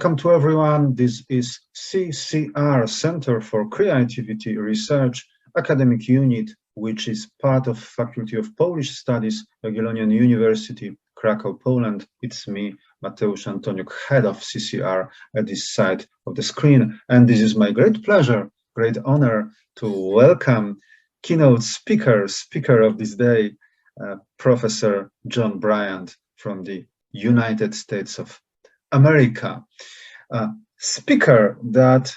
Welcome to everyone. This is CCR, Center for Creativity Research, academic unit, which is part of Faculty of Polish Studies, Jagiellonian University, Krakow, Poland. It's me, Mateusz Antoniuk, head of CCR at this side of the screen. And this is my great pleasure, great honor to welcome keynote speaker of this day, Professor John Bryant from the United States of America. Speaker that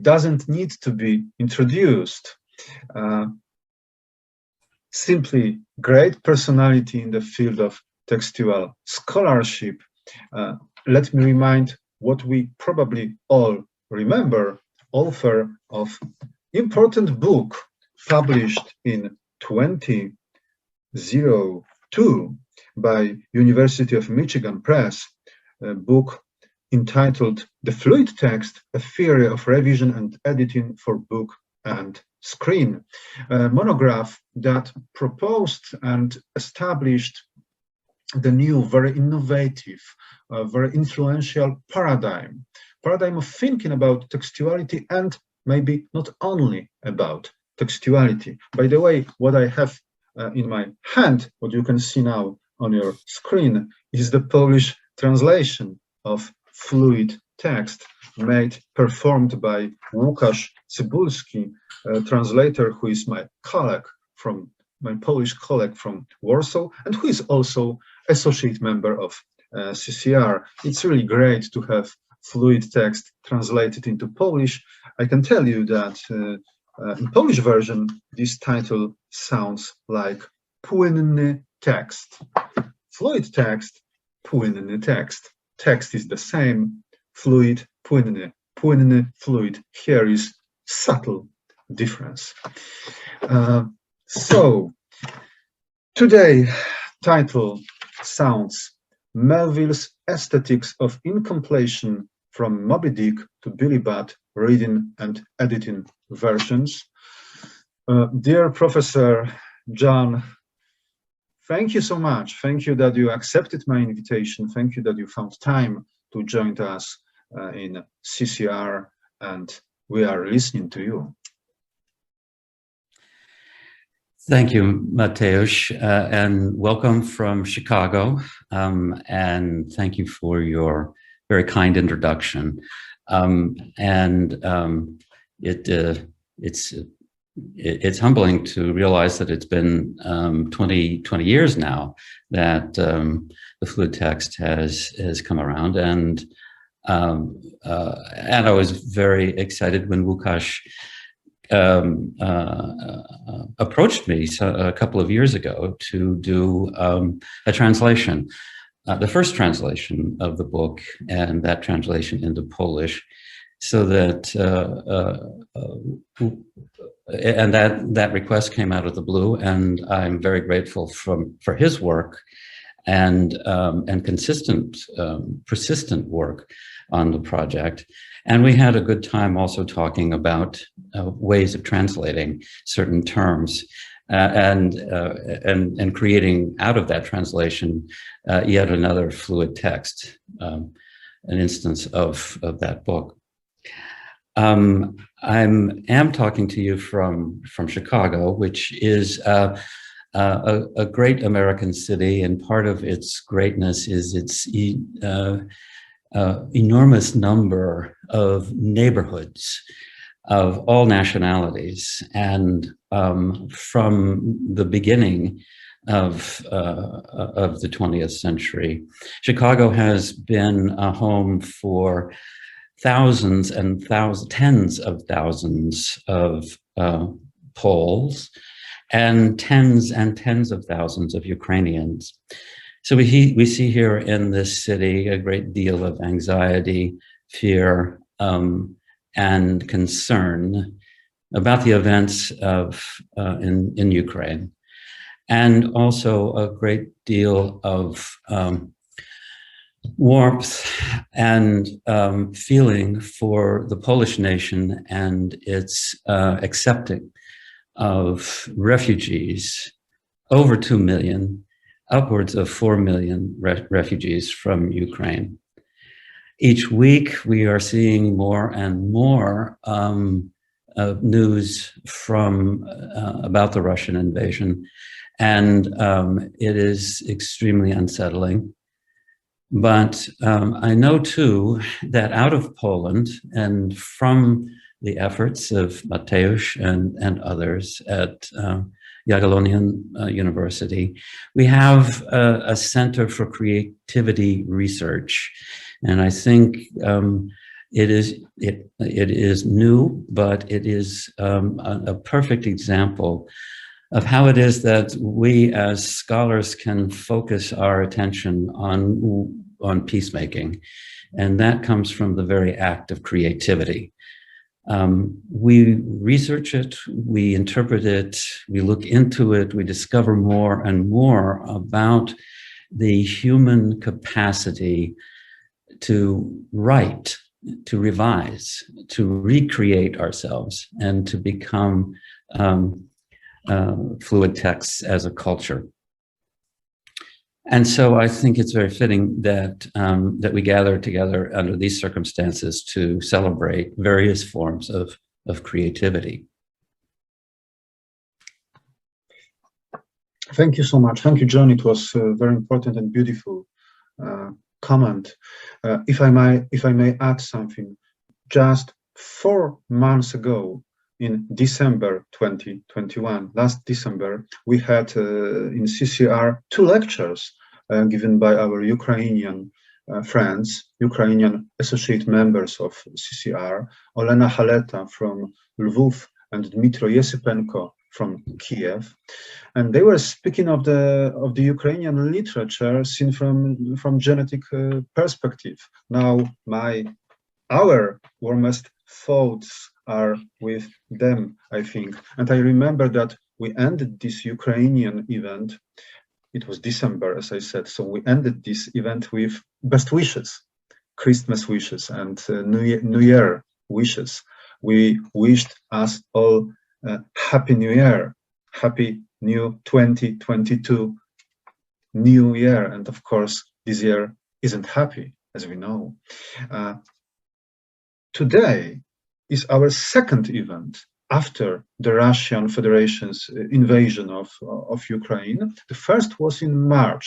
doesn't need to be introduced. Simply great personality in the field of textual scholarship. Let me remind what we probably all remember, author of important book published in 2002 by University of Michigan Press, a book entitled The Fluid Text, A Theory of Revision and Editing for Book and Screen, a monograph that proposed and established the new, very innovative, very influential paradigm of thinking about textuality, and maybe not only about textuality. By the way, what I have in my hand, what you can see now on your screen, is the Polish translation of Fluid Text, performed by Łukasz Cybulski, a translator who is my Polish colleague from Warsaw, and who is also associate member of CCR. It's really great to have Fluid Text translated into Polish. I can tell you that in Polish version, this title sounds like Płynny Text. Fluid text, płynny text. Text is the same, fluid, płynny. Płynny, fluid. Here is subtle difference. So, today, title sounds Melville's Aesthetics of Incompletion, from Moby-Dick to Billy Budd, reading and editing versions. Dear Professor John, thank you so much. Thank you that you accepted my invitation. Thank you that you found time to join us in CCR, and we are listening to you. Thank you, Mateusz, and welcome from Chicago. And thank you for your very kind introduction. It's humbling to realize that it's been 20 years now that the fluid text has come around, and I was very excited when Łukasz approached me a couple of years ago to do a translation, the first translation of the book, and that translation into Polish, so that and that request came out of the blue, and I'm very grateful for his work and consistent, persistent work on the project. And we had a good time also talking about ways of translating certain terms and creating out of that translation yet another fluid text, an instance of that book. I am talking to you from Chicago, which is a great American city, and part of its greatness is its enormous number of neighborhoods of all nationalities. And from the beginning of the 20th century, Chicago has been a home for thousands and tens of thousands of Poles, and tens of thousands of Ukrainians. So we see here in this city a great deal of anxiety, fear, and concern about the events in Ukraine, and also a great deal of warmth and feeling for the Polish nation and its accepting of refugees, over 2 million, upwards of 4 million refugees from Ukraine. Each week, we are seeing more and more news from about the Russian invasion, and it is extremely unsettling. But I know too that out of Poland and from the efforts of Mateusz and others at Jagiellonian University, we have a Center for Creativity Research, and I think it is new, but it is a perfect example of how it is that we as scholars can focus our attention on peacemaking, and that comes from the very act of creativity. We research it, we interpret it, we look into it, we discover more and more about the human capacity to write, to revise, to recreate ourselves, and to become fluid texts as a culture. And so I think it's very fitting that that we gather together under these circumstances to celebrate various forms of creativity. Thank you so much. Thank you, John. It was a very important and beautiful comment. If I may add something, just 4 months ago, in December 2021, last December, we had in CCR 2 lectures given by our Ukrainian friends, Ukrainian associate members of CCR, Olena Haleta from Lviv and Dmitro Yesipenko from Kiev, and they were speaking of the Ukrainian literature seen from genetic perspective. Now, our warmest thoughts are with them, I think. And I remember that we ended this Ukrainian event. It was December, as I said. So we ended this event with best wishes, Christmas wishes and New Year wishes. We wished us all Happy New Year, Happy New 2022 New Year. And of course, this year isn't happy, as we know. Today is our second event after the Russian Federation's invasion of Ukraine. The first was in March,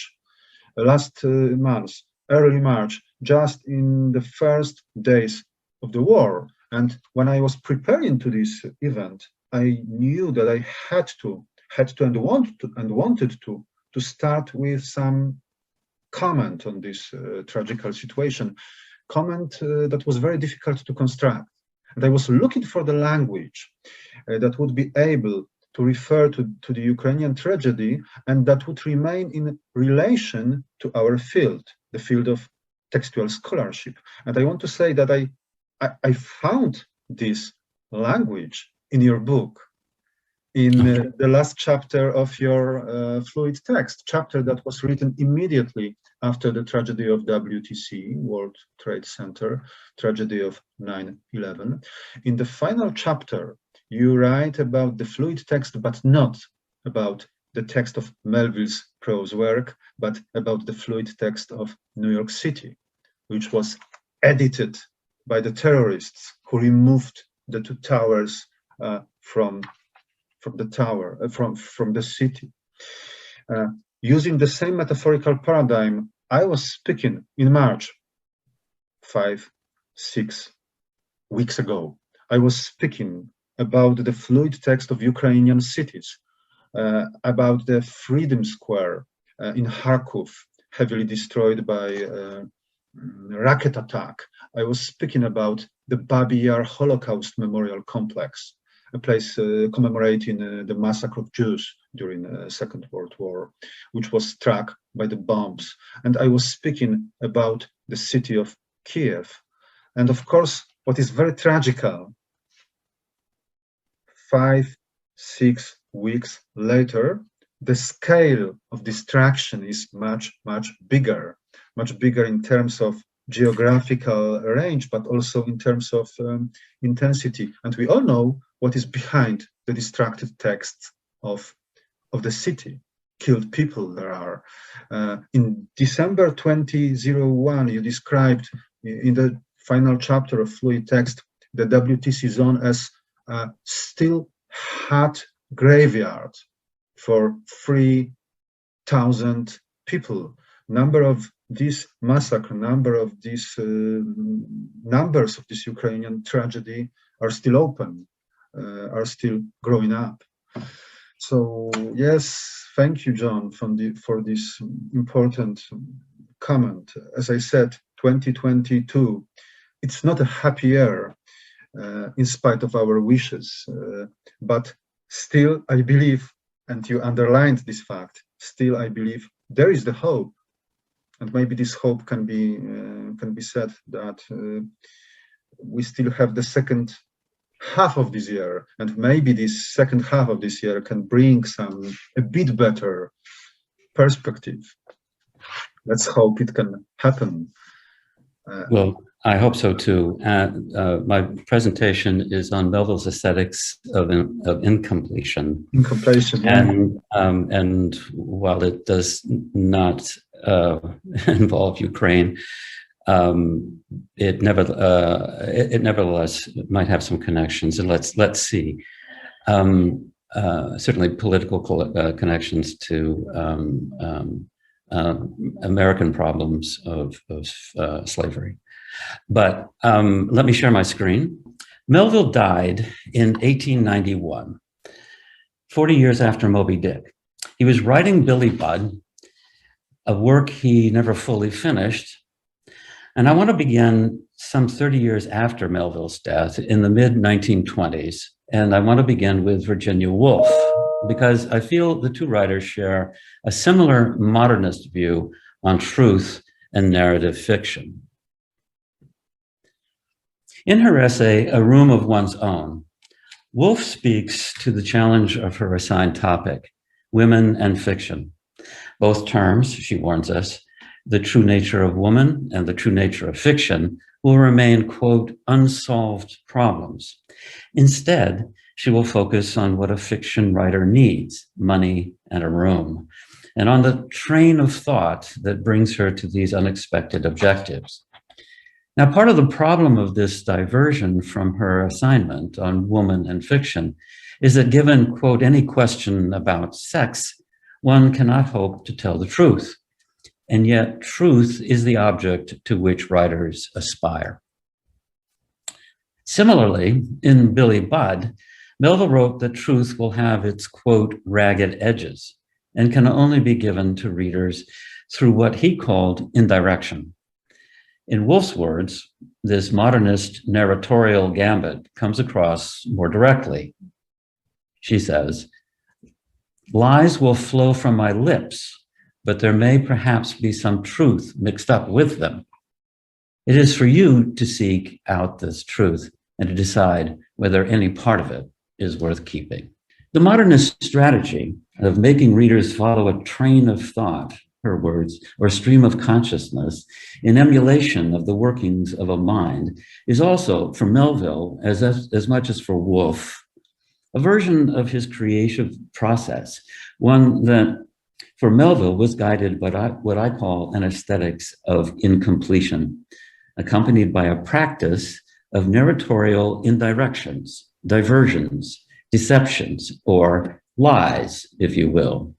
last month, early March, just in the first days of the war. And when I was preparing to this event, I knew that I had to wanted to start with some comment on this tragical situation, comment that was very difficult to construct. And I was looking for the language that would be able to refer to the Ukrainian tragedy and that would remain in relation to our field, the field of textual scholarship. And I want to say that I found this language in your book, in the last chapter of your fluid text, chapter that was written immediately after the tragedy of WTC, World Trade Center, tragedy of 9/11. In the final chapter, you write about the fluid text, but not about the text of Melville's prose work, but about the fluid text of New York City, which was edited by the terrorists who removed the 2 towers from the city. Using the same metaphorical paradigm, I was speaking in March, 5-6 weeks ago. I was speaking about the fluid text of Ukrainian cities, about the Freedom Square in Kharkov, heavily destroyed by rocket attack. I was speaking about the Babi Yar Holocaust Memorial Complex, a place commemorating the massacre of Jews during the Second World War, which was struck by the bombs. And I was speaking about the city of Kiev. And of course, what is very tragical, 5-6 weeks later, the scale of destruction is much bigger in terms of geographical range, but also in terms of intensity. And we all know what is behind the destructive texts of the city. killed people there are. In December 2001, you described in the final chapter of Fluid Text the WTC zone as a still hot graveyard for 3,000 people. Number of this massacre, number of these numbers of this Ukrainian tragedy are still open, are still growing up. So yes, thank you, John, for this important comment. As I said, 2022, it's not a happy year in spite of our wishes, but still I believe, and you underlined this fact, still I believe there is the hope, and maybe this hope can be said that we still have the second half of this year, and maybe this second half of this year can bring a bit better perspective. Let's hope it can happen. Well, I hope so too. My presentation is on Melville's aesthetics of incompletion. Incompletion, yeah. And while it does not involve Ukraine, it nevertheless might have some connections, and let's see. Certainly political connections to American problems of slavery. But let me share my screen. Melville died in 1891, 40 years after Moby-Dick. He was writing Billy Budd, a work he never fully finished. And I want to begin some 30 years after Melville's death in the mid-1920s. And I want to begin with Virginia Woolf, because I feel the two writers share a similar modernist view on truth and narrative fiction. In her essay, A Room of One's Own, Woolf speaks to the challenge of her assigned topic, women and fiction. Both terms, she warns us, the true nature of woman and the true nature of fiction, will remain, quote, unsolved problems. Instead, she will focus on what a fiction writer needs, money and a room, and on the train of thought that brings her to these unexpected objectives. Now, part of the problem of this diversion from her assignment on woman and fiction is that given, quote, any question about sex, one cannot hope to tell the truth. And yet truth is the object to which writers aspire. Similarly, in Billy Budd, Melville wrote that truth will have its, quote, ragged edges and can only be given to readers through what he called indirection. In Woolf's words, this modernist narratorial gambit comes across more directly. She says, lies will flow from my lips, but there may perhaps be some truth mixed up with them. It is for you to seek out this truth and to decide whether any part of it is worth keeping. The modernist strategy of making readers follow a train of thought, her words, or stream of consciousness in emulation of the workings of a mind is also, for Melville, as much as for Woolf, a version of his creative process, one that for Melville was guided by what I call an aesthetics of incompletion, accompanied by a practice of narratorial indirections, diversions, deceptions, or lies, if you will.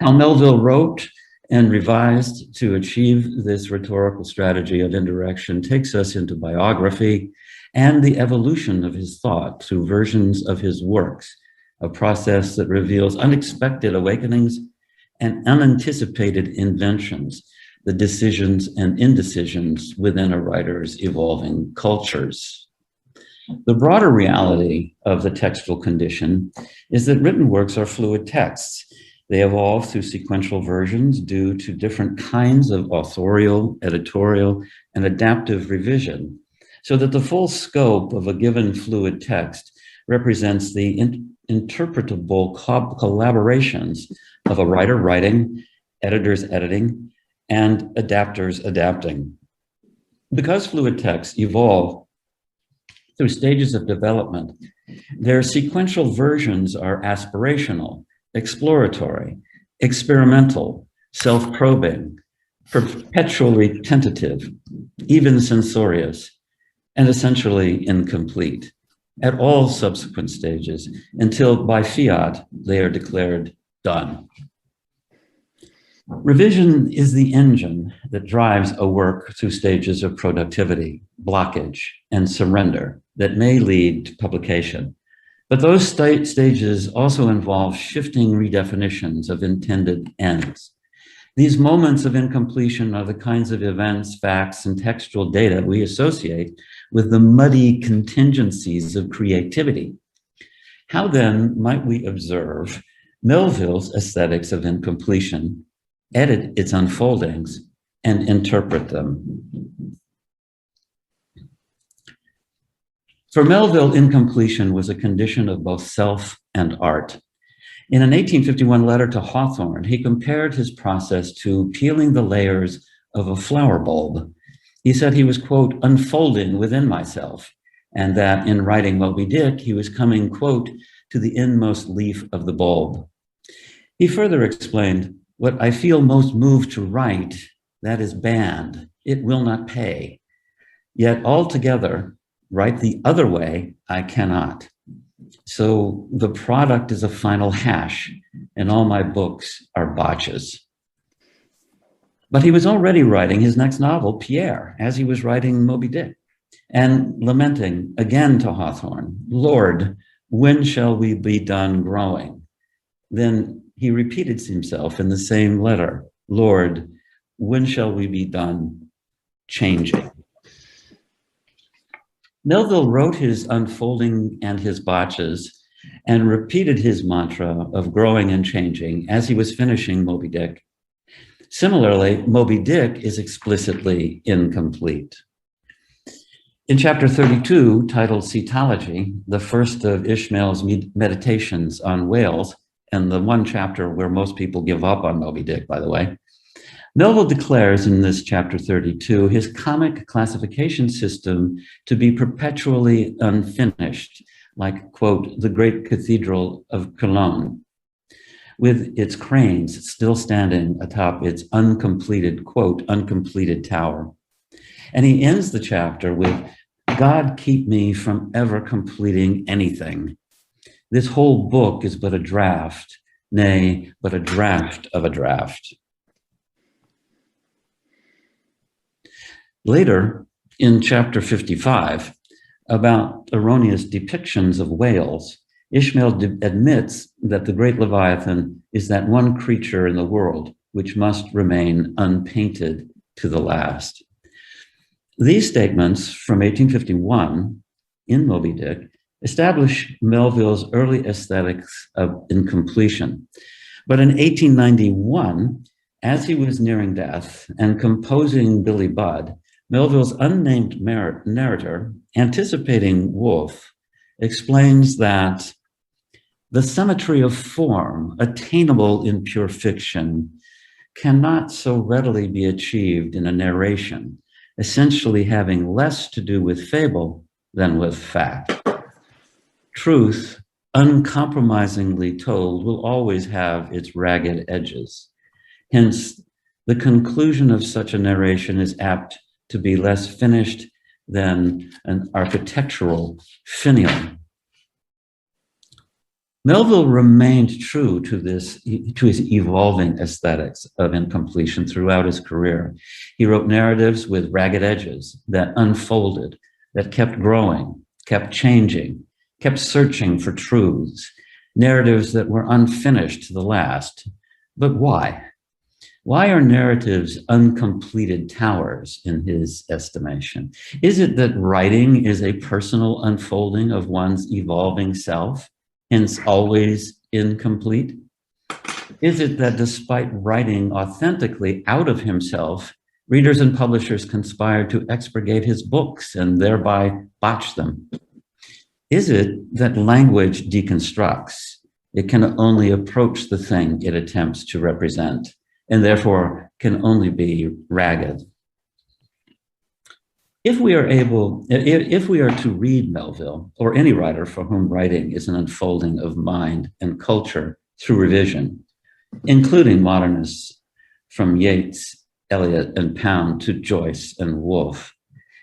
How Melville wrote and revised to achieve this rhetorical strategy of indirection takes us into biography and the evolution of his thought through versions of his works, a process that reveals unexpected awakenings and unanticipated inventions, the decisions and indecisions within a writer's evolving cultures. The broader reality of the textual condition is that written works are fluid texts. They evolve through sequential versions due to different kinds of authorial, editorial, and adaptive revision, so that the full scope of a given fluid text represents the interpretable collaborations of a writer writing, editors editing, and adapters adapting. Because fluid texts evolve through stages of development, their sequential versions are aspirational exploratory, experimental, self-probing, perpetually tentative, even censorious, and essentially incomplete at all subsequent stages until by fiat they are declared done. Revision is the engine that drives a work through stages of productivity, blockage, and surrender that may lead to publication. But those stages also involve shifting redefinitions of intended ends. These moments of incompletion are the kinds of events, facts, and textual data we associate with the muddy contingencies of creativity. How then might we observe Melville's aesthetics of incompletion, edit its unfoldings, and interpret them? For Melville, incompletion was a condition of both self and art. In an 1851 letter to Hawthorne, he compared his process to peeling the layers of a flower bulb. He said he was, quote, unfolding within myself, and that in writing Moby-Dick, he was coming, quote, to the inmost leaf of the bulb. He further explained, what I feel most moved to write, that is banned. It will not pay. Yet altogether, write the other way, I cannot. So the product is a final hash, and all my books are botches. But he was already writing his next novel, Pierre, as he was writing Moby-Dick, and lamenting again to Hawthorne, Lord, when shall we be done growing? Then he repeated himself in the same letter, Lord, when shall we be done changing? Melville wrote his unfolding and his botches and repeated his mantra of growing and changing as he was finishing Moby-Dick. Similarly, Moby-Dick is explicitly incomplete. In chapter 32, titled Cetology, the first of Ishmael's meditations on whales, and the one chapter where most people give up on Moby-Dick, by the way, Melville declares in this chapter 32 his comic classification system to be perpetually unfinished, like, quote, the great cathedral of Cologne, with its cranes still standing atop its uncompleted, quote, uncompleted tower. And he ends the chapter with, God keep me from ever completing anything. This whole book is but a draft, nay, but a draft of a draft. Later, in chapter 55, about erroneous depictions of whales, Ishmael admits that the great Leviathan is that one creature in the world which must remain unpainted to the last. These statements from 1851 in Moby-Dick establish Melville's early aesthetics of incompletion. But in 1891, as he was nearing death and composing Billy Budd, Melville's unnamed narrator, anticipating Woolf, explains that the symmetry of form attainable in pure fiction cannot so readily be achieved in a narration, essentially having less to do with fable than with fact. Truth, uncompromisingly told, will always have its ragged edges. Hence, the conclusion of such a narration is apt to be less finished than an architectural finial. Melville remained true to his evolving aesthetics of incompletion throughout his career. He wrote narratives with ragged edges that unfolded, that kept growing, kept changing, kept searching for truths, narratives that were unfinished to the last. But why? Why are narratives uncompleted towers in his estimation? Is it that writing is a personal unfolding of one's evolving self, hence always incomplete? Is it that despite writing authentically out of himself, readers and publishers conspire to expurgate his books and thereby botch them? Is it that language deconstructs? It can only approach the thing it attempts to represent, and therefore can only be ragged. If we are to read Melville, or any writer for whom writing is an unfolding of mind and culture through revision, including modernists from Yeats, Eliot, and Pound to Joyce and Woolf.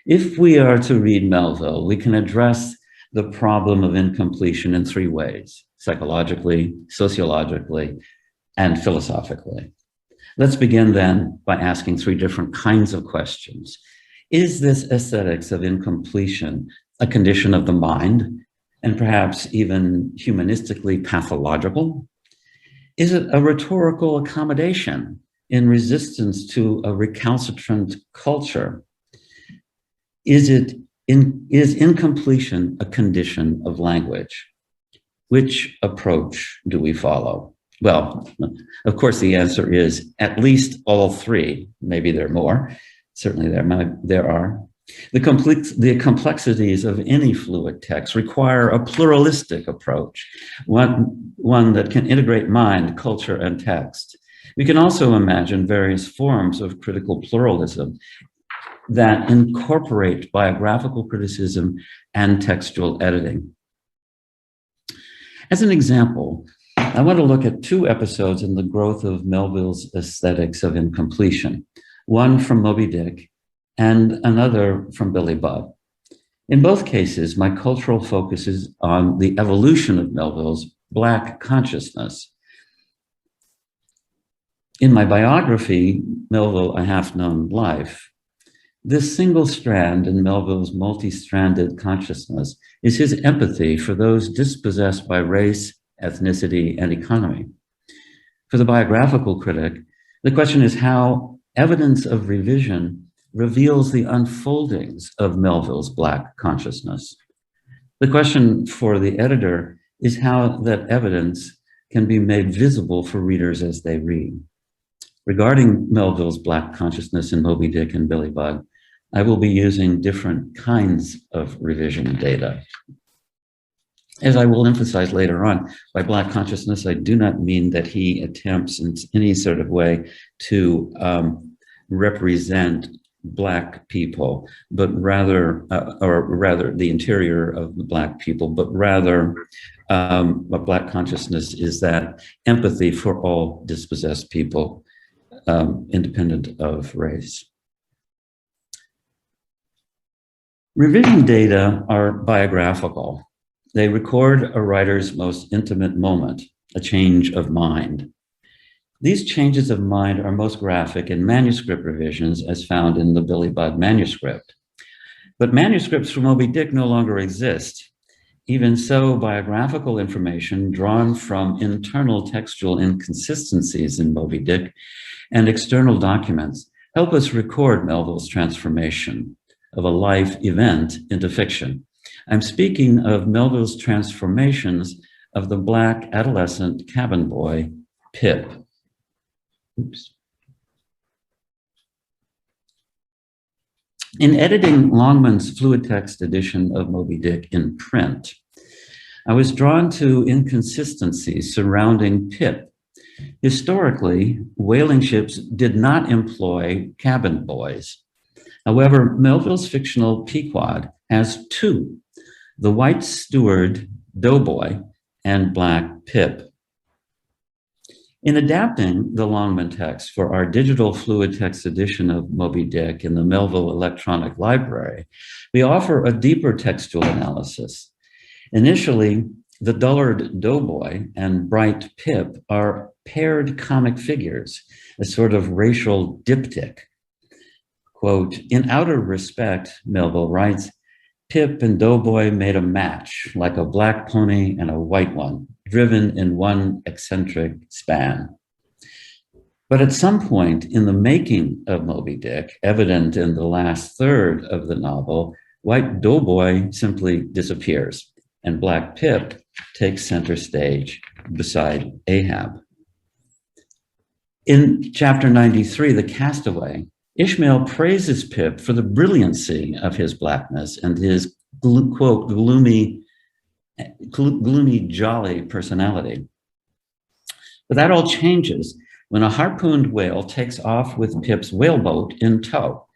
If we are to read Melville, we can address the problem of incompletion in three ways: psychologically, sociologically, and philosophically. Let's begin then by asking three different kinds of questions. Is this aesthetics of incompletion a condition of the mind, and perhaps even humanistically pathological? Is it a rhetorical accommodation in resistance to a recalcitrant culture? Is incompletion a condition of language? Which approach do we follow? Well, of course, the answer is at least all three. Maybe there are more. Certainly there are. The complexities of any fluid text require a pluralistic approach, one that can integrate mind, culture, and text. We can also imagine various forms of critical pluralism that incorporate biographical criticism and textual editing. As an example, I want to look at two episodes in the growth of Melville's aesthetics of incompletion, one from Moby-Dick and another from Billy Budd. In both cases, my cultural focus is on the evolution of Melville's Black consciousness. In my biography, Melville, A Half-Known Life, this single strand in Melville's multi-stranded consciousness is his empathy for those dispossessed by race, ethnicity, and economy. For the biographical critic, the question is how evidence of revision reveals the unfoldings of Melville's Black consciousness. The question for the editor is how that evidence can be made visible for readers as they read. Regarding Melville's Black consciousness in Moby-Dick and Billy Budd, I will be using different kinds of revision data. As I will emphasize later on, by Black consciousness, I do not mean that he attempts in any sort of way to represent Black people, but rather, or rather the interior of the Black people, but rather what Black consciousness is that empathy for all dispossessed people, independent of race. Revision data are biographical. They record a writer's most intimate moment, a change of mind. These changes of mind are most graphic in manuscript revisions as found in the Billy Budd manuscript. But manuscripts for Moby-Dick no longer exist. Even so, biographical information drawn from internal textual inconsistencies in Moby-Dick and external documents help us record Melville's transformation of a life event into fiction. I'm speaking of Melville's transformations of the Black adolescent cabin boy, Pip. Oops. In editing Longman's fluid text edition of Moby-Dick in print, I was drawn to inconsistencies surrounding Pip. Historically, whaling ships did not employ cabin boys. However, Melville's fictional Pequod has two, the white steward Doughboy and Black Pip. In adapting the Longman text for our digital fluid text edition of Moby-Dick in the Melville Electronic Library, we offer a deeper textual analysis. Initially, the dullard Doughboy and bright Pip are paired comic figures, a sort of racial diptych. Quote, in outer respect, Melville writes, Pip and Doughboy made a match like a black pony and a white one, driven in one eccentric span. But at some point in the making of Moby-Dick, evident in the last third of the novel, white Doughboy simply disappears and Black Pip takes center stage beside Ahab. In chapter 93, The Castaway, Ishmael praises Pip for the brilliancy of his blackness and his, quote, gloomy, jolly personality. But that all changes when a harpooned whale takes off with Pip's whaleboat in tow.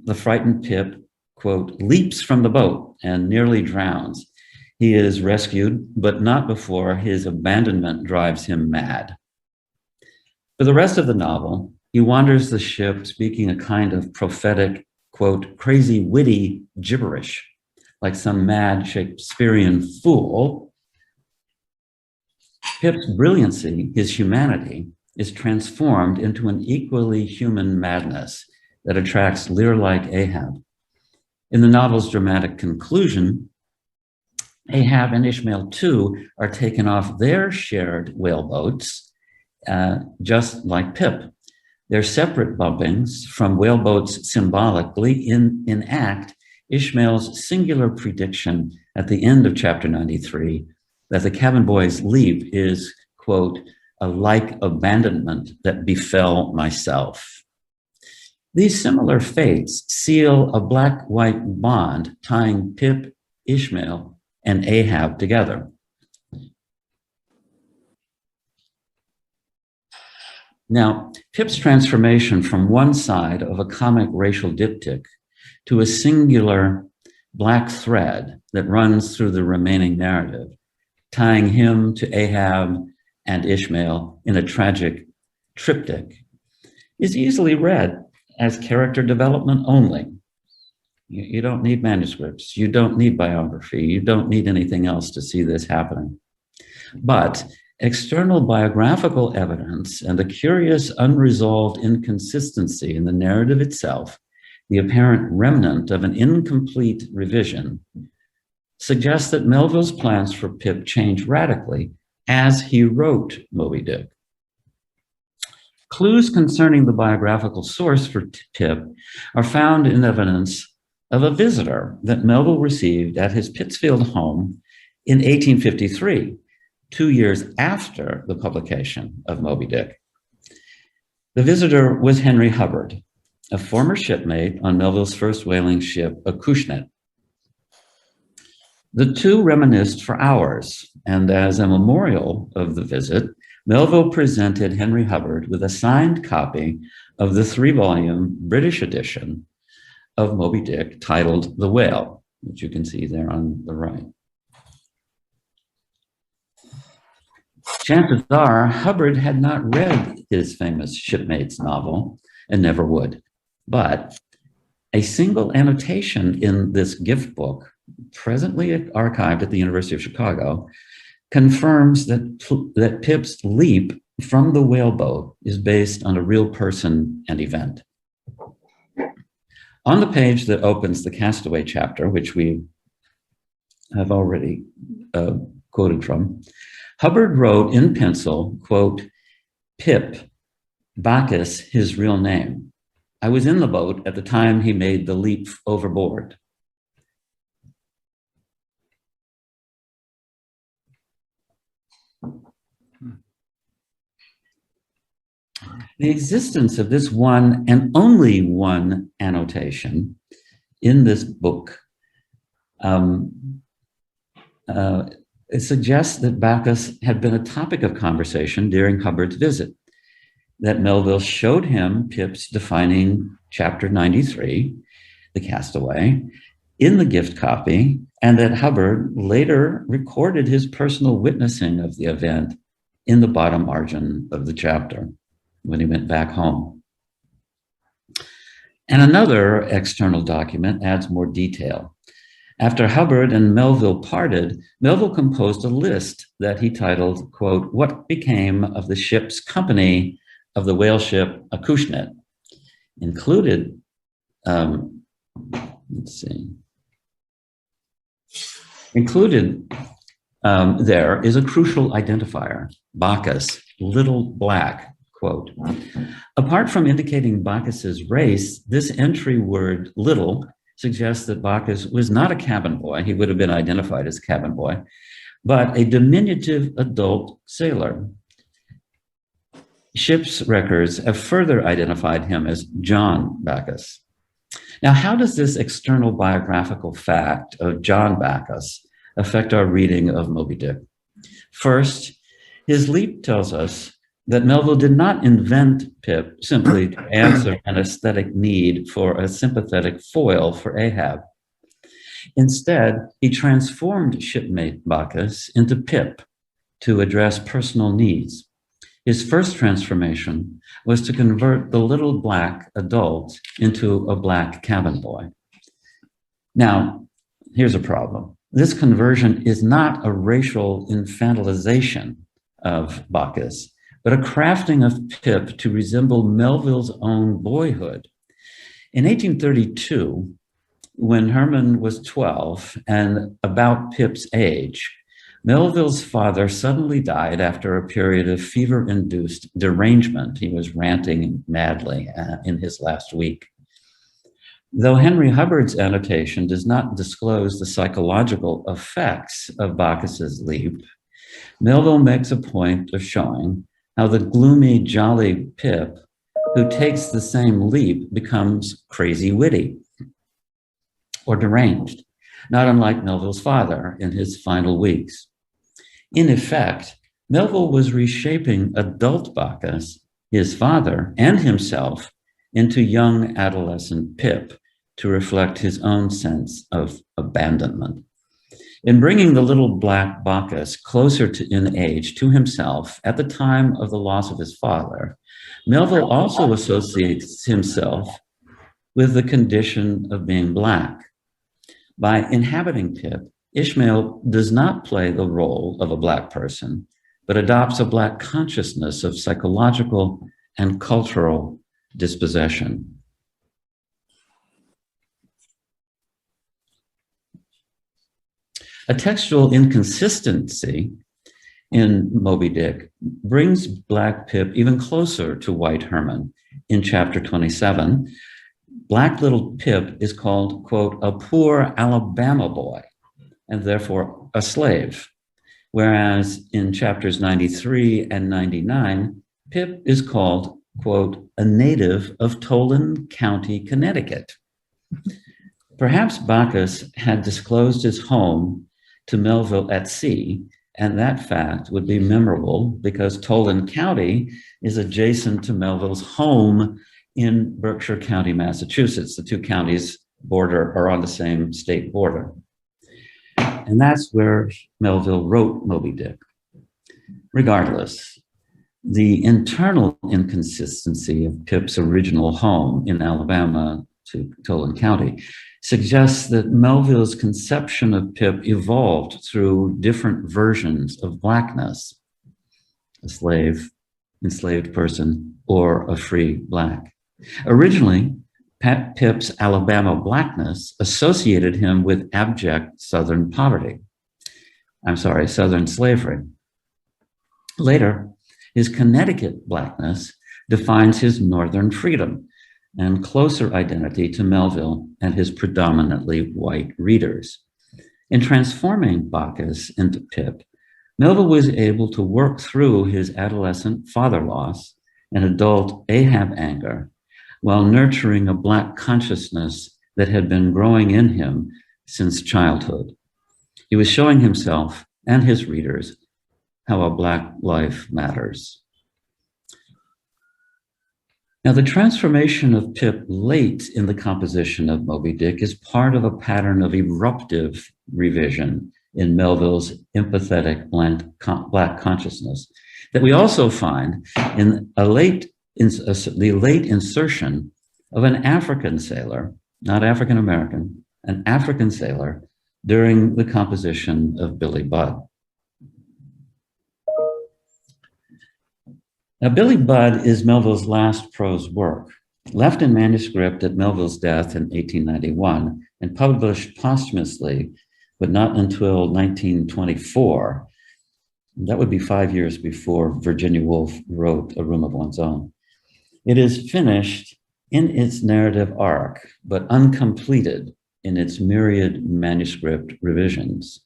The frightened Pip, quote, leaps from the boat and nearly drowns. He is rescued, but not before his abandonment drives him mad. For the rest of the novel, he wanders the ship speaking a kind of prophetic, quote, crazy, witty gibberish, like some mad Shakespearean fool. Pip's brilliancy, his humanity, is transformed into an equally human madness that attracts Lear-like Ahab. In the novel's dramatic conclusion, Ahab and Ishmael too are taken off their shared whaleboats, just like Pip. Their separate bumpings from whaleboats symbolically enact Ishmael's singular prediction at the end of chapter 93 that the cabin boy's leap is, quote, a like abandonment that befell myself. These similar fates seal a black-white bond tying Pip, Ishmael, and Ahab together. Now, Pip's transformation from one side of a comic racial diptych to a singular black thread that runs through the remaining narrative, tying him to Ahab and Ishmael in a tragic triptych, is easily read as character development only. You don't need manuscripts. You don't need biography. You don't need anything else to see this happening. But external biographical evidence and the curious unresolved inconsistency in the narrative itself, the apparent remnant of an incomplete revision, suggests that Melville's plans for Pip changed radically as he wrote Moby-Dick. Clues concerning the biographical source for Pip are found in evidence of a visitor that Melville received at his Pittsfield home in 1853, 2 years after the publication of Moby-Dick. The visitor was Henry Hubbard, a former shipmate on Melville's first whaling ship, Acushnet. The two reminisced for hours, and as a memorial of the visit, Melville presented Henry Hubbard with a signed copy of the 3-volume British edition of Moby-Dick titled The Whale, which you can see there on the right. Chances are Hubbard had not read his famous shipmate's novel and never would, but a single annotation in this gift book, presently archived at the University of Chicago, confirms that Pip's leap from the whaleboat is based on a real person and event. On the page that opens the Castaway chapter, which we have already quoted from, Hubbard wrote in pencil, quote, Pip, Bacchus, his real name. I was in the boat at the time he made the leap overboard. The existence of this one and only one annotation in this book it suggests that Bacchus had been a topic of conversation during Hubbard's visit, that Melville showed him Pip's defining chapter 93, The Castaway, in the gift copy, and that Hubbard later recorded his personal witnessing of the event in the bottom margin of the chapter when he went back home. And another external document adds more detail. After Hubbard and Melville parted, Melville composed a list that he titled, quote, What Became of the Ship's Company of the Whale Ship Acushnet. Included, Included there is a crucial identifier, Bacchus, little black, quote. Apart from indicating Bacchus's race, this entry word, little, suggests that Bacchus was not a cabin boy, he would have been identified as cabin boy, but a diminutive adult sailor. Ship's records have further identified him as John Bacchus. Now, how does this external biographical fact of John Bacchus affect our reading of Moby-Dick? First, his leap tells us that Melville did not invent Pip simply to answer an aesthetic need for a sympathetic foil for Ahab. Instead, he transformed shipmate Bacchus into Pip to address personal needs. His first transformation was to convert the little black adult into a black cabin boy. Now, here's a problem. This conversion is not a racial infantilization of Bacchus, but a crafting of Pip to resemble Melville's own boyhood. In 1832, when Herman was 12 and about Pip's age, Melville's father suddenly died after a period of fever-induced derangement. He was ranting madly in his last week. Though Henry Hubbard's annotation does not disclose the psychological effects of Bacchus's leap, Melville makes a point of showing how the gloomy, jolly Pip, who takes the same leap, becomes crazy witty or deranged, not unlike Melville's father in his final weeks. In effect, Melville was reshaping adult Bacchus, his father, and himself into young adolescent Pip to reflect his own sense of abandonment. In bringing the little black Bacchus closer in age to himself at the time of the loss of his father, Melville also associates himself with the condition of being black. By inhabiting Pip, Ishmael does not play the role of a black person, but adopts a black consciousness of psychological and cultural dispossession. A textual inconsistency in Moby-Dick brings Black Pip even closer to White Herman. In chapter 27, Black little Pip is called, quote, a poor Alabama boy, and therefore a slave. Whereas in chapters 93 and 99, Pip is called, quote, a native of Tolan County, Connecticut. Perhaps Bacchus had disclosed his home to Melville at sea, and that fact would be memorable because Tolan County is adjacent to Melville's home in Berkshire County, Massachusetts. The two counties are on the same state border. And that's where Melville wrote Moby-Dick. Regardless, the internal inconsistency of Pip's original home in Alabama to Tolan County suggests that Melville's conception of Pip evolved through different versions of blackness, a slave, enslaved person, or a free black. Originally, Pip's Alabama blackness associated him with abject Southern Southern slavery. Later, his Connecticut blackness defines his Northern freedom and closer identity to Melville and his predominantly white readers. In transforming Bacchus into Pip, Melville was able to work through his adolescent father loss and adult Ahab anger while nurturing a black consciousness that had been growing in him since childhood. He was showing himself and his readers how a black life matters. Now, the transformation of Pip late in the composition of Moby-Dick is part of a pattern of eruptive revision in Melville's empathetic black consciousness that we also find in the late insertion of an African sailor, not African-American, an African sailor during the composition of Billy Budd. Now, Billy Budd is Melville's last prose work, left in manuscript at Melville's death in 1891 and published posthumously, but not until 1924. That would be 5 years before Virginia Woolf wrote A Room of One's Own. It is finished in its narrative arc, but uncompleted in its myriad manuscript revisions.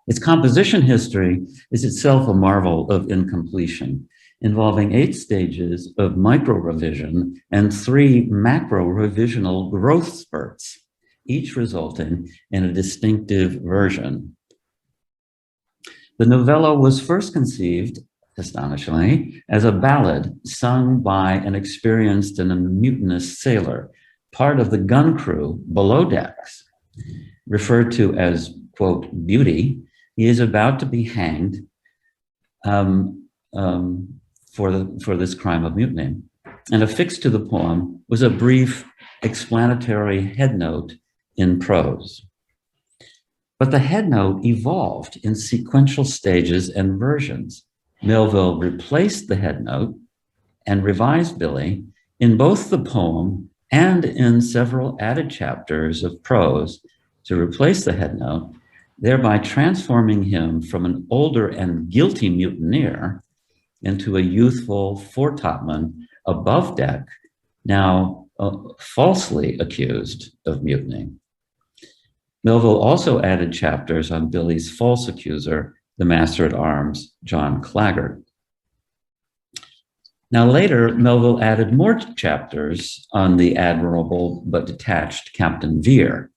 Its composition history is itself a marvel of incompletion, involving 8 stages of micro-revision and 3 macro-revisional growth spurts, each resulting in a distinctive version. The novella was first conceived, astonishingly, as a ballad sung by an experienced and a mutinous sailor, part of the gun crew below decks, referred to as, quote, beauty, he is about to be hanged for this crime of mutiny. And affixed to the poem was a brief explanatory headnote in prose. But the headnote evolved in sequential stages and versions. Melville replaced the headnote and revised Billy in both the poem and in several added chapters of prose to replace the headnote, thereby transforming him from an older and guilty mutineer into a youthful foretopman above deck, now falsely accused of mutiny. Melville also added chapters on Billy's false accuser, the master-at-arms, John Claggart. Now later, Melville added more chapters on the admirable but detached Captain Vere.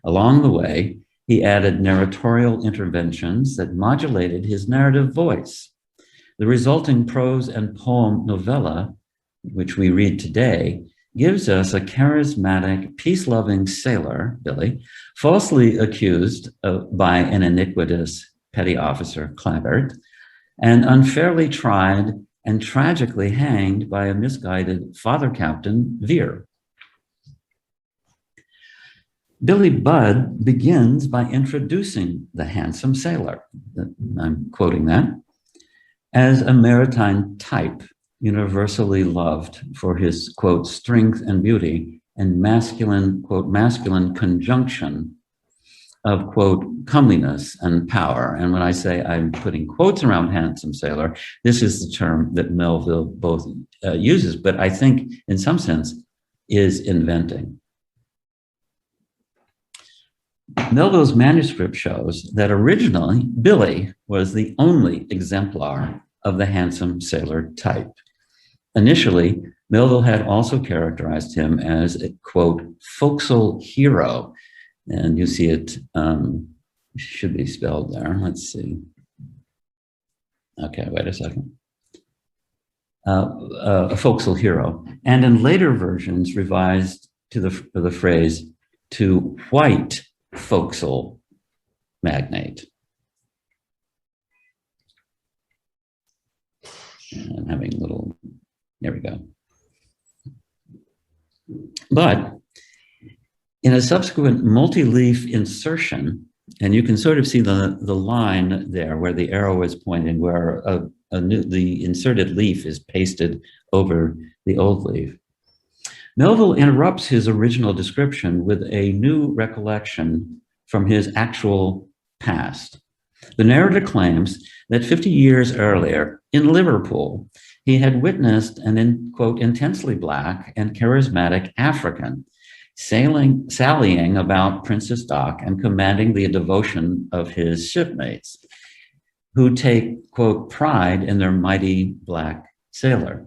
Along the way, he added narratorial interventions that modulated his narrative voice. The resulting prose and poem novella, which we read today, gives us a charismatic, peace-loving sailor, Billy, falsely accused by an iniquitous petty officer, Claggart, and unfairly tried and tragically hanged by a misguided father captain, Vere. Billy Budd begins by introducing the handsome sailor, I'm quoting that, as a maritime type, universally loved for his, quote, strength and beauty and masculine, quote, masculine conjunction of, quote, comeliness and power. And when I say I'm putting quotes around handsome sailor, this is the term that Melville both uses, but I think in some sense is inventing. Melville's manuscript shows that originally Billy was the only exemplar of the handsome sailor type. Initially, Melville had also characterized him as a, quote, forecastle hero. And you see it should be spelled there. Let's see. Okay, wait a second. A forecastle hero. And in later versions, revised to the phrase, to white forecastle magnate. And I'm having a little, there we go. But in a subsequent multi-leaf insertion, and you can sort of see the line there where the arrow is pointing, where the inserted leaf is pasted over the old leaf. Melville interrupts his original description with a new recollection from his actual past. The narrator claims that 50 years earlier in Liverpool, he had witnessed an, quote, intensely black and charismatic African sallying about Princess Dock and commanding the devotion of his shipmates, who take, quote, pride in their mighty black sailor.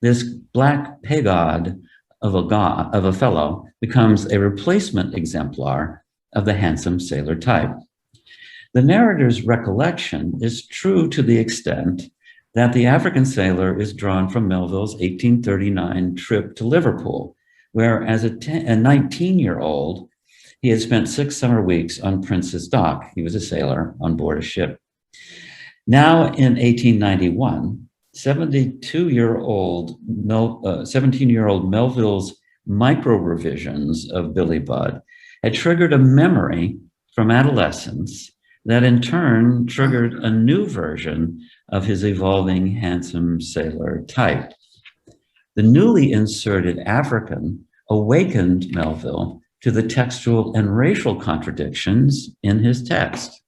This black pagod of a fellow becomes a replacement exemplar of the handsome sailor type. The narrator's recollection is true to the extent that the African sailor is drawn from Melville's 1839 trip to Liverpool, where as a 19-year-old, he had spent 6 summer weeks on Princess Dock. He was a sailor on board a ship. Now in 1891, 17-year-old Melville's micro-revisions of Billy Budd had triggered a memory from adolescence that in turn triggered a new version of his evolving handsome sailor type. The newly inserted African awakened Melville to the textual and racial contradictions in his text.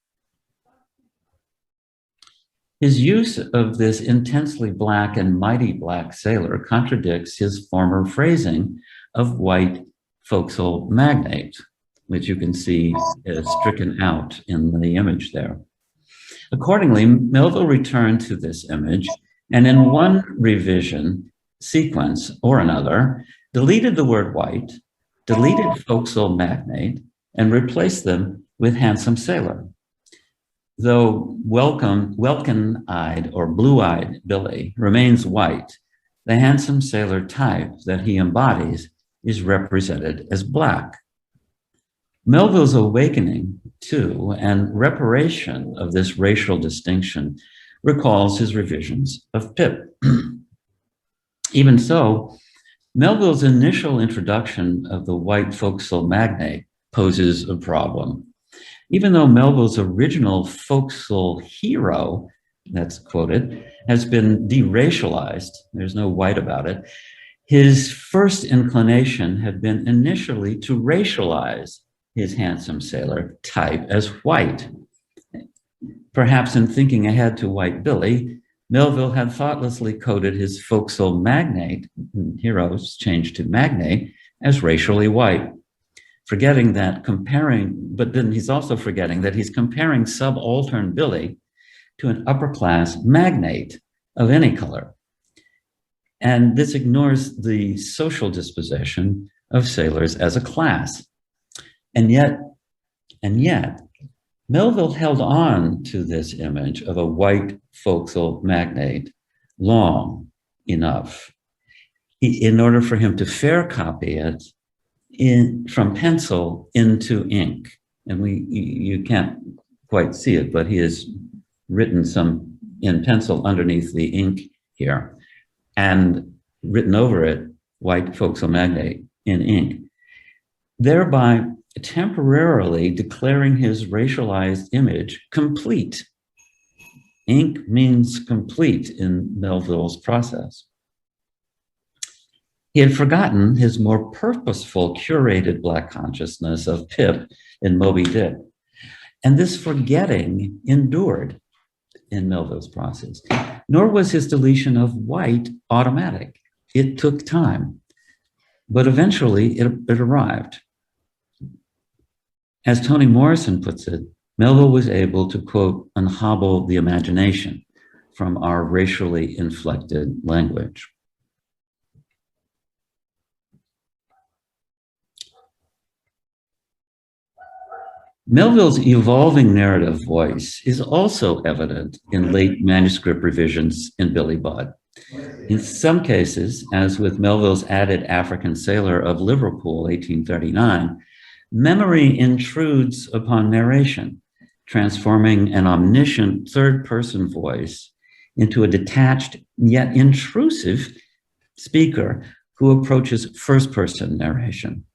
His use of this intensely black and mighty black sailor contradicts his former phrasing of white forecastle magnate, which you can see is stricken out in the image there. Accordingly, Melville returned to this image and in one revision sequence or another, deleted the word white, deleted forecastle magnate, and replaced them with handsome sailor. Though welcome-eyed or blue-eyed Billy remains white, the handsome sailor type that he embodies is represented as black. Melville's awakening to and reparation of this racial distinction recalls his revisions of Pip. Even so, Melville's initial introduction of the white forecastle magnate poses a problem. Even though Melville's original forecastle hero, that's quoted, has been deracialized, there's no white about it, his first inclination had been initially to racialize his handsome sailor type as white. Perhaps in thinking ahead to White Billy, Melville had thoughtlessly coded his forecastle magnate, heroes changed to magnate, as racially white, forgetting that but then he's also forgetting that he's comparing subaltern Billy to an upper class magnate of any color. And this ignores the social disposition of sailors as a class. And yet, Melville held on to this image of a white forecastle magnate long enough in order for him to fair copy it from pencil into ink. And you can't quite see it, but he has written some in pencil underneath the ink here and written over it, white forecastle magnate in ink, thereby temporarily declaring his racialized image complete. Ink means complete in Melville's process. He had forgotten his more purposeful, curated Black consciousness of Pip in Moby-Dick. And this forgetting endured in Melville's process. Nor was his deletion of white automatic. It took time, but eventually it arrived. As Toni Morrison puts it, Melville was able to, quote, unhobble the imagination from our racially inflected language. Melville's evolving narrative voice is also evident in late manuscript revisions in Billy Budd. In some cases, as with Melville's added African Sailor of Liverpool, 1839, memory intrudes upon narration, transforming an omniscient third-person voice into a detached yet intrusive speaker who approaches first-person narration.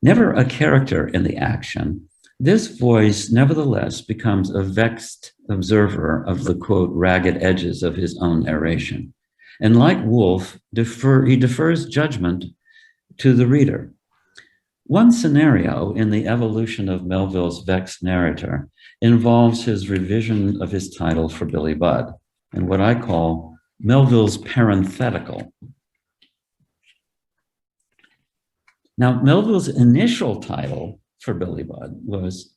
Never a character in the action, this voice nevertheless becomes a vexed observer of the, quote, ragged edges of his own narration. And like Woolf, he defers judgment to the reader. One scenario in the evolution of Melville's vexed narrator involves his revision of his title for Billy Budd, and what I call Melville's parenthetical. Now, Melville's initial title for Billy Budd was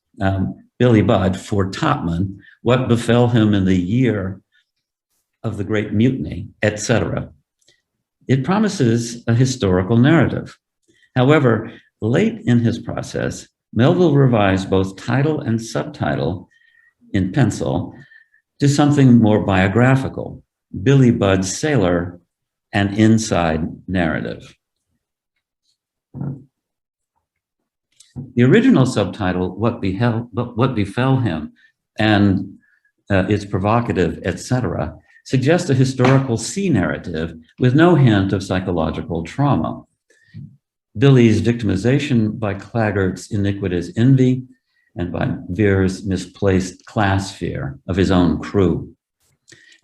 Billy Budd for Topman, What Befell Him in the Year of the Great Mutiny, etc. It promises a historical narrative. However, late in his process, Melville revised both title and subtitle in pencil to something more biographical, Billy Budd Sailor, an Inside Narrative. The original subtitle, What Befell Him, and its provocative, etc., suggests a historical sea narrative with no hint of psychological trauma. Billy's victimization by Claggart's iniquitous envy and by Vere's misplaced class fear of his own crew.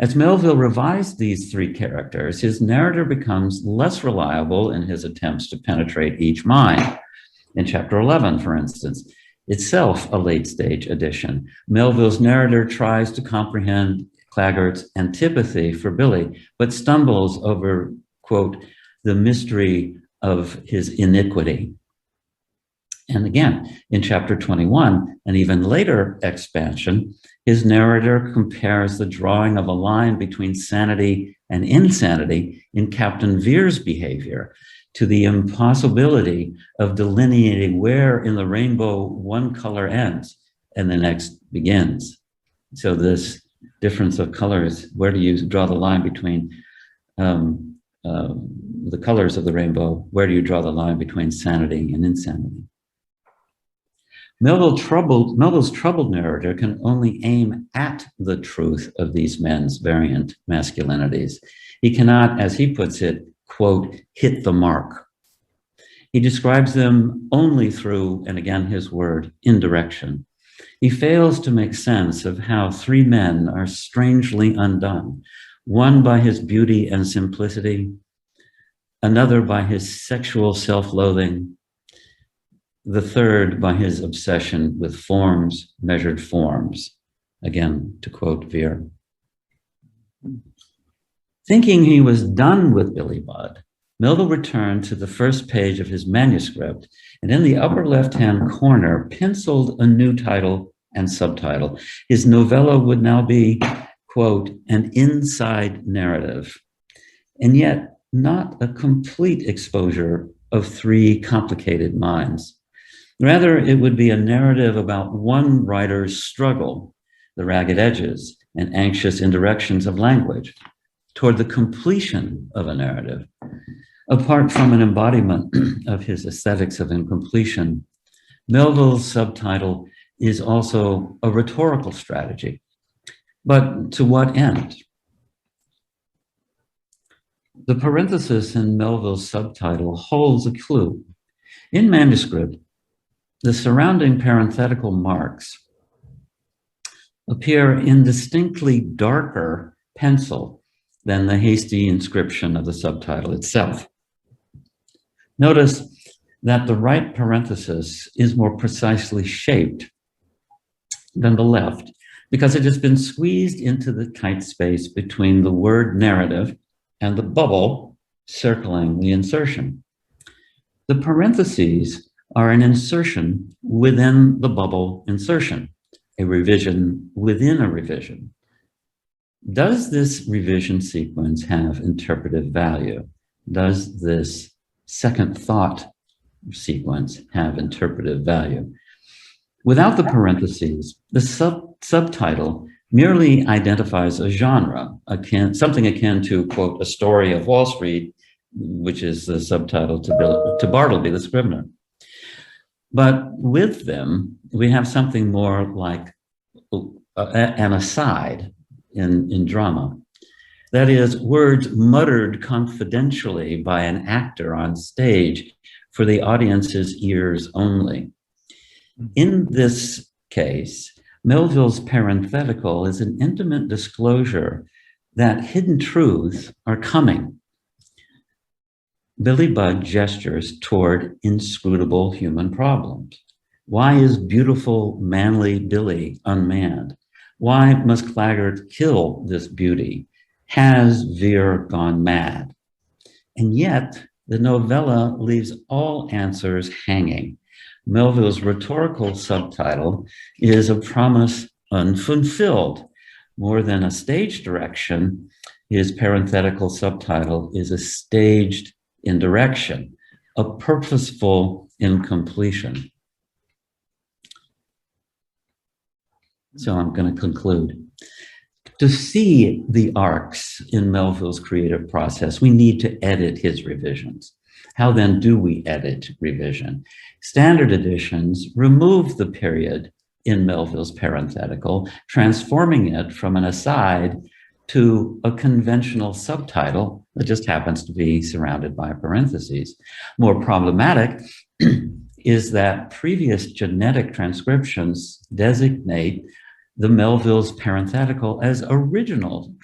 As Melville revised these three characters, his narrator becomes less reliable in his attempts to penetrate each mind. In chapter 11, for instance, itself a late-stage addition, Melville's narrator tries to comprehend Claggart's antipathy for Billy, but stumbles over, quote, the mystery of his iniquity. And again, in chapter 21, an even later expansion, his narrator compares the drawing of a line between sanity and insanity in Captain Vere's behavior to the impossibility of delineating where in the rainbow one color ends and the next begins. So this difference of colors, where do you draw the line between the colors of the rainbow, where do you draw the line between sanity and insanity? Melville's troubled narrator can only aim at the truth of these men's variant masculinities. He cannot, as he puts it, quote, hit the mark. He describes them only through, and again his word, indirection. He fails to make sense of how three men are strangely undone, one by his beauty and simplicity, another by his sexual self-loathing, the third by his obsession with forms, measured forms, again, to quote Veer. Thinking he was done with Billy Budd, Melville returned to the first page of his manuscript, and in the upper left-hand corner, penciled a new title and subtitle. His novella would now be, quote, an inside narrative, and yet not a complete exposure of three complicated minds. Rather, it would be a narrative about one writer's struggle, the ragged edges and anxious indirections of language, toward the completion of a narrative. Apart from an embodiment of his aesthetics of incompletion, Melville's subtitle is also a rhetorical strategy. But to what end? The parenthesis in Melville's subtitle holds a clue. In manuscript, the surrounding parenthetical marks appear in distinctly darker pencil than the hasty inscription of the subtitle itself. Notice that the right parenthesis is more precisely shaped than the left because it has been squeezed into the tight space between the word narrative and the bubble circling the insertion. The parentheses are an insertion within the bubble insertion, a revision within a revision. Does this revision sequence have interpretive value? Does this second thought sequence have interpretive value? Without the parentheses, the subtitle merely identifies a genre, something akin to, quote, A Story of Wall Street, which is the subtitle to Bartleby, the Scrivener. But with them, we have something more like an aside in drama. That is, words muttered confidentially by an actor on stage for the audience's ears only. In this case, Melville's parenthetical is an intimate disclosure that hidden truths are coming. Billy Budd gestures toward inscrutable human problems. Why is beautiful, manly Billy unmanned? Why must Claggart kill this beauty? Has Veer gone mad? And yet, the novella leaves all answers hanging. Melville's rhetorical subtitle is a promise unfulfilled. More than a stage direction, his parenthetical subtitle is a staged indirection, a purposeful incompletion. So I'm going to conclude. To see the arcs in Melville's creative process, we need to edit his revisions. How then do we edit revision? Standard editions remove the period in Melville's parenthetical, transforming it from an aside to a conventional subtitle that just happens to be surrounded by parentheses. More problematic is that previous genetic transcriptions designate the Melville's parenthetical as original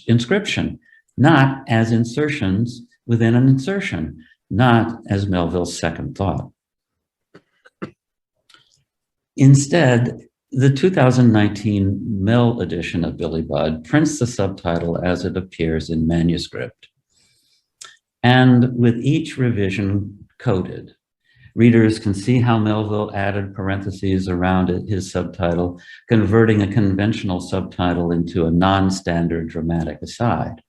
inscription, not as insertions within an insertion, not as Melville's second thought. Instead, the 2019 Mel edition of Billy Budd prints the subtitle as it appears in manuscript. And with each revision coded, readers can see how Melville added parentheses around his subtitle, converting a conventional subtitle into a non-standard dramatic aside,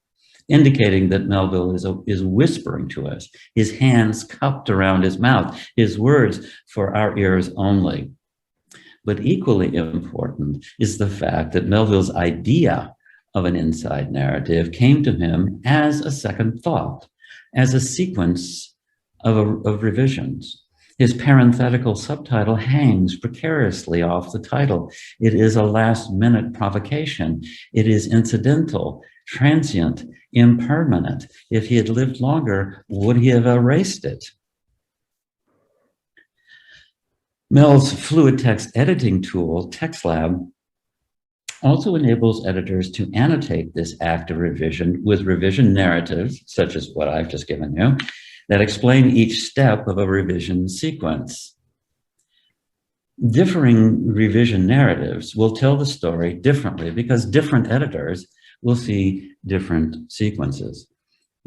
indicating that Melville is whispering to us, his hands cupped around his mouth, his words for our ears only. But equally important is the fact that Melville's idea of an inside narrative came to him as a second thought, as a sequence of revisions. His parenthetical subtitle hangs precariously off the title. It is a last-minute provocation. It is incidental, transient, impermanent. If he had lived longer, would he have erased it? Mel's fluid text editing tool, TextLab, also enables editors to annotate this act of revision with revision narratives, such as what I've just given you, that explain each step of a revision sequence. Differing revision narratives will tell the story differently because different editors will see different sequences.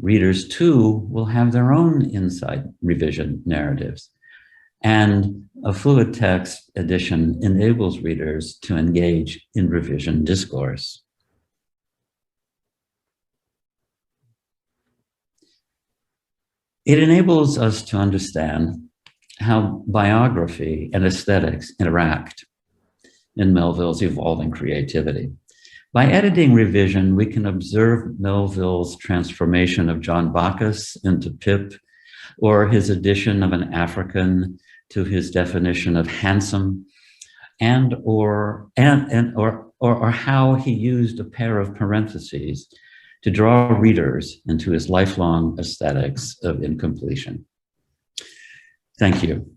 Readers, too, will have their own inside revision narratives. And a fluid text edition enables readers to engage in revision discourse. It enables us to understand how biography and aesthetics interact in Melville's evolving creativity. By editing revision, we can observe Melville's transformation of John Bacchus into Pip, or his addition of an African to his definition of handsome, or how he used a pair of parentheses to draw readers into his lifelong aesthetics of incompletion. Thank you.